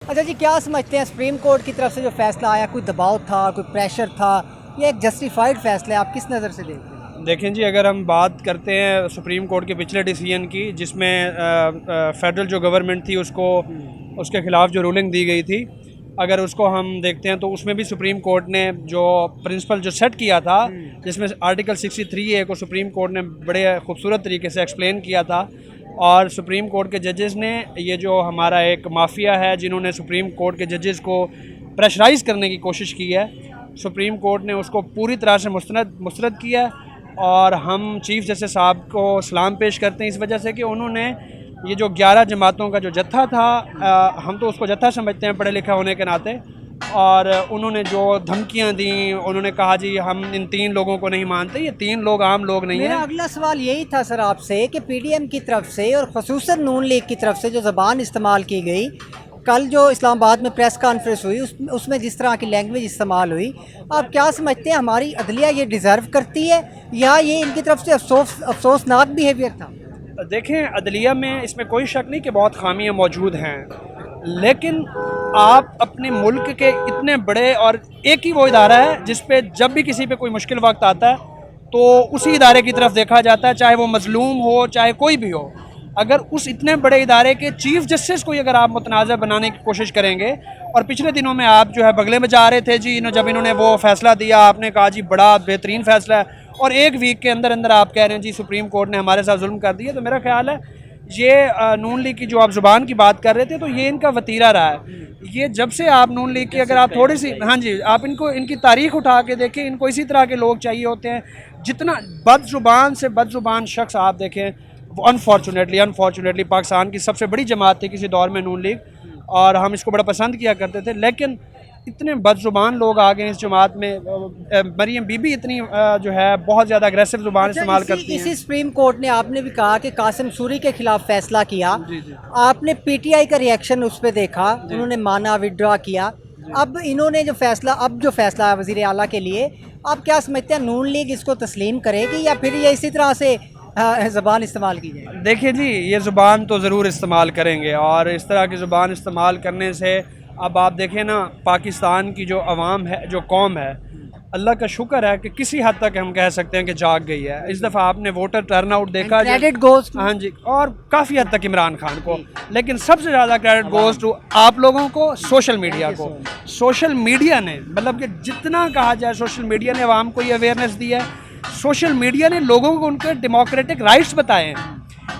अच्छा जी, क्या समझते हैं सुप्रीम कोर्ट की तरफ से जो फैसला आया, कोई दबाव था, कोई प्रेशर था, या एक जस्टिफाइड फैसला है? आप किस नज़र से देखते हैं? देखें जी, अगर हम बात करते हैं सुप्रीम कोर्ट के पिछले डिसीजन की, जिसमें फेडरल जो गवर्नमेंट थी उसको उसके ख़िलाफ़ जो रूलिंग दी गई थी, अगर उसको हम देखते हैं तो उसमें भी सुप्रीम कोर्ट ने जो प्रिंसिपल जो सेट किया था, जिसमें आर्टिकल 63A को सुप्रीम कोर्ट ने बड़े खूबसूरत तरीके से एक्सप्लेन किया था। और सुप्रीम कोर्ट के जजेस ने ये जो हमारा एक माफिया है जिन्होंने सुप्रीम कोर्ट के जजेस को प्रेशराइज़ करने की कोशिश की है, सुप्रीम कोर्ट ने उसको पूरी तरह से मुस्तरद किया है। और हम चीफ़ जस्टिस साहब को सलाम पेश करते हैं इस वजह से कि उन्होंने ये जो 11 जमातों का जो जत्था था, हम तो उसको जत्था समझते हैं पढ़े लिखे होने के नाते, और उन्होंने जो धमकियां दी, उन्होंने कहा जी हम इन 3 लोगों को नहीं मानते, ये 3 लोग आम लोग नहीं मेरा हैं। अगला सवाल यही था सर आपसे कि पीडीएम की तरफ से और ख़ुसूसन नून लीग की तरफ से जो ज़बान इस्तेमाल की गई, कल जो इस्लामाबाद में प्रेस कॉन्फ्रेंस हुई उसमें जिस तरह की लैंग्वेज इस्तेमाल हुई, आप क्या समझते हैं हमारी अदलिया ये डिज़र्व करती है, या ये इनकी तरफ से अफसोसनाक बिहेवियर था? देखें, अदलिया में इसमें कोई शक नहीं कि बहुत खामियां मौजूद हैं, लेकिन आप अपने मुल्क के इतने बड़े, और एक ही वो इदारा है जिस पे जब भी किसी पे कोई मुश्किल वक्त आता है तो उसी इदारे की तरफ देखा जाता है, चाहे वो मजलूम हो चाहे कोई भी हो। अगर उस इतने बड़े इदारे के चीफ जस्टिस को अगर आप मुतनाज़ बनाने की कोशिश करेंगे, और पिछले दिनों में आप जो है बगले में जा रहे थे जी, जब इन्होंने वो फैसला दिया, आपने कहा जी बड़ा बेहतरीन फैसला है, और एक वीक के अंदर अंदर आप कह रहे हैं जी सुप्रीम कोर्ट ने हमारे साथ जुल्म कर दिया। तो मेरा ख्याल है ये नून लीग की जो आप ज़ुबान की बात कर रहे थे, तो ये इनका वतीरा रहा है। ये जब से आप नून लीग की, अगर आप थोड़ी सी, हाँ जी, आप इनको इनकी तारीख उठा के देखें, इनको इसी तरह के लोग चाहिए होते हैं। जितना बदजुबान से बदजुबान शख्स आप देखें, वो अनफॉर्चुनेटली पाकिस्तान की सबसे बड़ी जमात थी किसी दौर में नून लीग, और हम इसको बड़ा पसंद किया करते थे, लेकिन इतने बदजुबान लोग आ गए इस जमात में। मरीम बीबी इतनी जो है बहुत ज़्यादा अग्रेसिव ज़ुबान इस्तेमाल करती हैं। इसी सुप्रीम कोर्ट ने, आपने भी कहा कि कासिम सूरी के खिलाफ फैसला किया, जी जी आपने पीटीआई का रिएक्शन उस पर देखा, उन्होंने माना, विड्रॉ किया। अब इन्होंने जो फैसला है वज़ीर आला के लिए, आप क्या समझते हैं नून लीग इसको तस्लीम करेगी, या फिर ये इसी तरह से ज़बान इस्तेमाल की जाएगी? देखिए जी, ये ज़ुबान तो ज़रूर इस्तेमाल करेंगे, और इस तरह की ज़ुबान इस्तेमाल करने से, अब आप देखें ना, पाकिस्तान की जो अवाम है, जो कौम है, अल्लाह का शुक्र है कि किसी हद तक हम कह सकते हैं कि जाग गई है। इस दफ़ा आपने वोटर टर्नआउट देखा, क्रेडिट गोज़ टू, हाँ जी, और काफ़ी हद तक इमरान खान को, लेकिन सबसे ज़्यादा क्रेडिट गोज़ टू आप लोगों को, सोशल मीडिया को। सोशल मीडिया ने, मतलब कि जितना कहा जाए, सोशल मीडिया ने अवाम को ये अवेयरनेस दी है, सोशल मीडिया ने लोगों को उनके डेमोक्रेटिक राइट्स बताए हैं,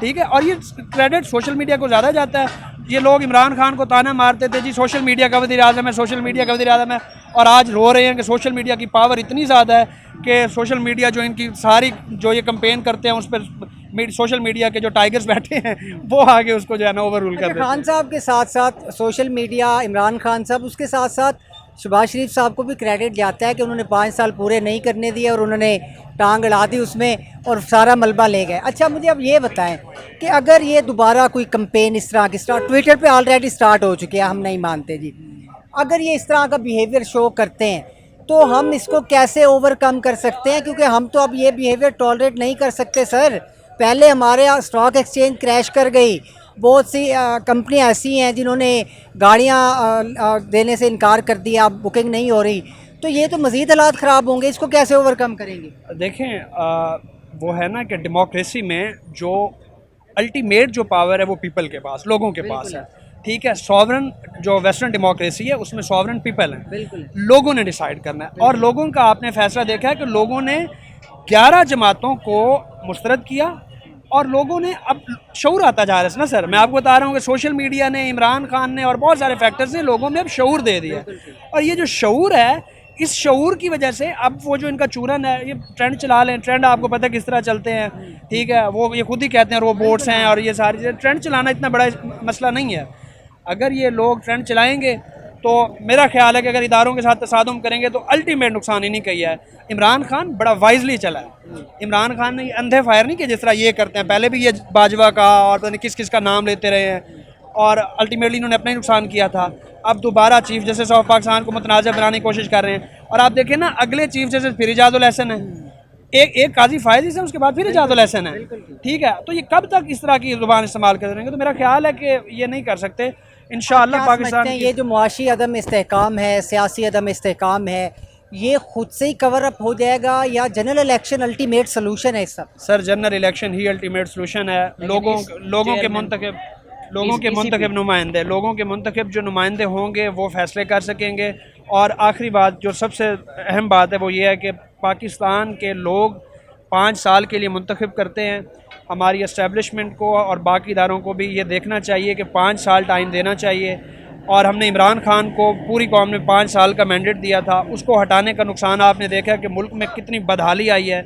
ठीक है। और ये क्रेडिट सोशल मीडिया को ज़्यादा जाता है। ये लोग इमरान खान को ताना मारते थे जी सोशल मीडिया का वज़ीर आज़म है, सोशल मीडिया का वज़ीर आज़म है, और आज रो रहे हैं कि सोशल मीडिया की पावर इतनी ज़्यादा है कि सोशल मीडिया जो इनकी सारी जो ये कंपेन करते हैं उस पर सोशल मीडिया के जो टाइगर्स बैठे हैं वो आगे उसको जो है ना ओवर रूल कर देते हैं। खान साहब के साथ साथ सोशल मीडिया, इमरान खान साहब, उसके साथ साथ शहबाज शरीफ साहब को भी क्रेडिट जाता है कि उन्होंने 5 साल पूरे नहीं करने दिए और उन्होंने टांग अड़ा दी उसमें और सारा मलबा ले गए। अच्छा, मुझे अब ये बताएं कि अगर ये दोबारा कोई कंपेन इस तरह की ट्विटर पे ऑलरेडी स्टार्ट हो चुकी है, हम नहीं मानते जी, अगर ये इस तरह का बिहेवियर शो करते हैं तो हम इसको कैसे ओवरकम कर सकते हैं? क्योंकि हम तो अब ये बिहेवियर टॉलरेट नहीं कर सकते सर। पहले हमारे यहाँ स्टॉक एक्सचेंज क्रैश कर गई, बहुत सी कंपनियाँ ऐसी हैं जिन्होंने गाड़ियाँ देने से इनकार कर दिया, अब बुकिंग नहीं हो रही, तो ये तो मज़ीद हालात ख़राब होंगे, इसको कैसे ओवरकम करेंगे? देखें, वो है ना कि डेमोक्रेसी में जो अल्टीमेट जो पावर है वो पीपल के पास, लोगों के पास है, ठीक है। सॉवरन जो वेस्टर्न डेमोक्रेसी है उसमें सॉवरन पीपल है, बिल्कुल लोगों ने डिसाइड करना है, और लोगों का आपने फैसला देखा है कि लोगों ने 11 जमातों को मुस्तरद किया, और लोगों ने अब शऊर आता जा रहा है ना सर। मैं आपको बता रहा हूँ कि सोशल मीडिया ने, इमरान खान ने और बहुत सारे फैक्टर्स ने लोगों में अब शऊर दे दिया, और ये जो शऊर है, इस शऊर की वजह से अब वो जो इनका चूरन है, ये ट्रेंड चला लें, ट्रेंड आपको पता है किस तरह चलते हैं, ठीक है। वो ये खुद ही कहते हैं रोबोट्स हैं, और ये सारी चीज़ें, ट्रेंड चलाना इतना बड़ा मसला नहीं है। अगर ये लोग ट्रेंड चलाएंगे तो मेरा ख्याल है कि अगर इदारों के साथ तसादुम करेंगे तो अल्टीमेट नुकसान इन्हीं का ही है। इमरान खान बड़ा वाइजली चला है। इमरान खान ने अंधे फायर नहीं किए जिस तरह ये करते हैं, पहले भी ये बाजवा का और पता नहीं किस किस का नाम लेते रहे हैं, और अल्टीमेटली इन्होंने अपना ही नुकसान किया था। अब दोबारा चीफ जस्टिस ऑफ पाकिस्तान को मुतनाज़ बनाने की कोशिश कर रहे हैं, और आप देखें ना, अगले चीफ जस्टिस फिर इजाज़ुल एहसन है, एक काजी फायद से उसके बाद फिर इजाज़ुल एहसन है, ठीक है। तो ये कब तक इस तरह की ज़ुबान इस्तेमाल कर रहेंगे? तो मेरा ख्याल है कि ये नहीं कर सकते, इंशाअल्लाह क्या पाकिस्तान समझते हैं की। ये जो मुआशी अदम इस्तेहकाम है, सियासी अदम इस्तेहकाम है, ये खुद से ही कवर अप हो जाएगा या जनरल इलेक्शन अल्टीमेट सोल्यूशन है इस सब? सर जनरल इलेक्शन ही अल्टीमेट सोल्यूशन है। लोगों के मुंतखब नुमाइंदे, लोगों के मुंतखब जो नुमाइंदे होंगे वो फैसले कर सकेंगे। और आखिरी बात जो सबसे अहम बात है वो ये है कि पाकिस्तान के लोग 5 साल के लिए मुंतखब करते हैं। हमारी इस्टेब्लिशमेंट को और बाकी इदारों को भी ये देखना चाहिए कि 5 साल टाइम देना चाहिए। और हमने इमरान खान को पूरी कौम ने 5 साल का मैंडेट दिया था, उसको हटाने का नुकसान आपने देखा कि मुल्क में कितनी बदहाली आई है।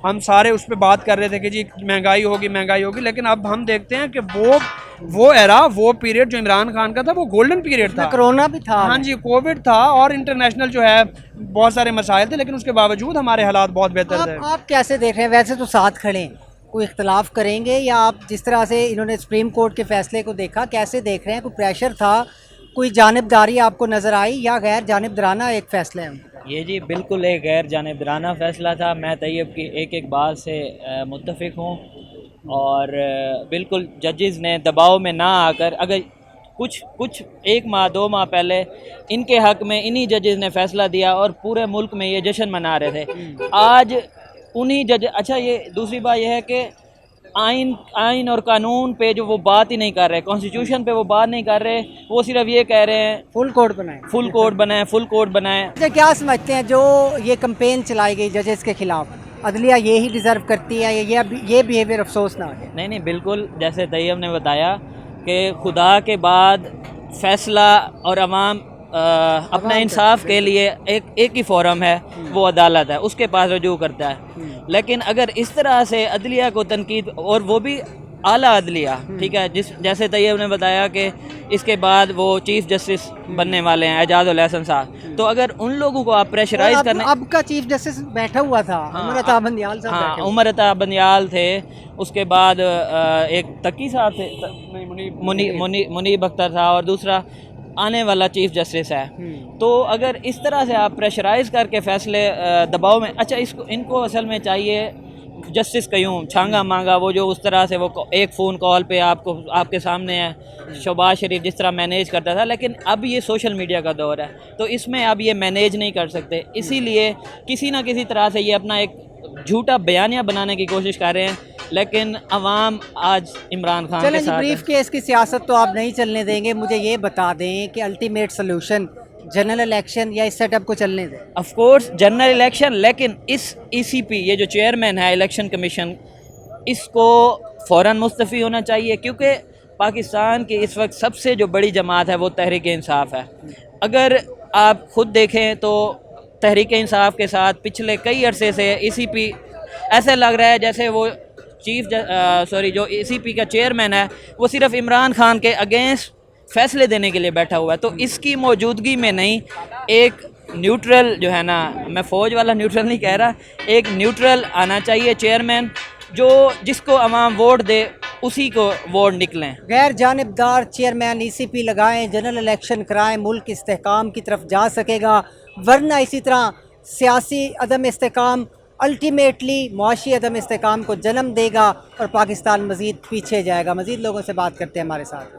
हम सारे उस पर बात कर रहे थे कि जी महंगाई होगी, लेकिन अब हम देखते हैं कि वो एरा, वो पीरियड जो इमरान खान का था वो गोल्डन पीरियड था। कोरोना भी था। हाँ जी, कोविड था और इंटरनेशनल जो है बहुत सारे मसाइल थे, लेकिन उसके बावजूद हमारे हालात बहुत बेहतर थे। आप कैसे देख रहे हैं? वैसे तो साथ खड़े हैं, कोई इख्तलाफ करेंगे या आप जिस तरह से इन्होंने सुप्रीम कोर्ट के फैसले को देखा, कैसे देख रहे हैं? कोई प्रेशर था, कोई जानिबदारी आपको नज़र आई या गैर जानिबदाराना एक फ़ैसला है? ये जी बिल्कुल एक गैर जानिबदाराना फ़ैसला था। मैं तैयब की एक बात से मुत्तफ़िक हूँ और बिल्कुल जजेस ने दबाव में ना आकर, अगर कुछ 1 माह 2 माह पहले इनके हक़ में इन्हीं जजेस ने फ़ैसला दिया और पूरे मुल्क में ये जश्न मना रहे थे। आज उन्हीं जज, अच्छा ये दूसरी बात यह है कि आइन और कानून पे जो वो बात ही नहीं कर रहे, कॉन्स्टिट्यूशन पे वो बात नहीं कर रहे, वो सिर्फ ये कह रहे हैं फुल कोड बनाए, फुल कोड बनाए। अच्छा, क्या समझते हैं जो ये कंपेन चलाई गई जजेस के खिलाफ, अदलिया ये ही डिज़र्व करती है, ये बिहेवियर अफसोसनाक है? नहीं, बिल्कुल जैसे तैयब ने बताया कि खुदा के बाद फैसला और अवाम अपना इंसाफ के लिए एक ही फोरम है, वो अदालत है, उसके पास रजू करता है। लेकिन अगर इस तरह से अदलिया को तनकीद, और वो भी आला अदलिया, ठीक है, जैसे तैयब ने बताया कि इसके बाद वो चीफ जस्टिस बनने वाले हैं एजाजुल एहसन साहब, तो अगर उन लोगों को आप प्रेशराइज करने, अब का चीफ जस्टिस बैठा हुआ था, उमर अता बंदियाल साहब। हाँ, उमर अता बंदियाल थे, उसके बाद एक तकी साहब थे, मुनीब अख्तर था, और दूसरा आने वाला चीफ जस्टिस है। तो अगर इस तरह से आप प्रेशराइज करके फैसले दबाव में, अच्छा इनको असल में चाहिए जस्टिस क्यों छांगा मांगा, वो जो उस तरह से वो एक फ़ोन कॉल पे आपके सामने है, शहबाज शरीफ जिस तरह मैनेज करता था, लेकिन अब ये सोशल मीडिया का दौर है, तो इसमें अब ये मैनेज नहीं कर सकते, इसीलिए किसी ना किसी तरह से ये अपना एक झूठा बयानिया बनाने की कोशिश कर रहे हैं। लेकिन अवाम आज इमरान खान के साथ ब्रीफ केस की सियासत तो आप नहीं चलने देंगे, मुझे ये बता दें कि अल्टीमेट सोल्यूशन जनरल इलेक्शन या इस सेटअप को चलने दें? ऑफ कोर्स जनरल इलेक्शन, लेकिन इस ECP, ये जो चेयरमैन है इलेक्शन कमीशन, इसको फ़ौरन मुस्तफ़ी होना चाहिए, क्योंकि पाकिस्तान की इस वक्त सबसे जो बड़ी जमात है वो तहरीक इंसाफ है। अगर आप ख़ुद देखें तो तहरीक इंसाफ के साथ पिछले कई अरसे से ECP ऐसे लग रहा है जैसे वो जो ECP का चेयरमैन है वो सिर्फ इमरान खान के अगेंस्ट फैसले देने के लिए बैठा हुआ है। तो इसकी मौजूदगी में नहीं, एक न्यूट्रल जो है ना, मैं फ़ौज वाला न्यूट्रल नहीं कह रहा, एक न्यूट्रल आना चाहिए चेयरमैन, जिसको अवाम वोट दे उसी को वोट निकलें। गैर जानिबदार चेयरमैन ECP लगाएं, जनरल इलेक्शन कराएं, मुल्क इस्तेहकाम की तरफ जा सकेगा, वरना इसी तरह सियासी अदम इस्तेहकाम अल्टीमेटली मुआशी अदम इस्तेहकाम को जन्म देगा और पाकिस्तान मज़ीद पीछे जाएगा। मज़ीद लोगों से बात करते हैं हमारे साथ।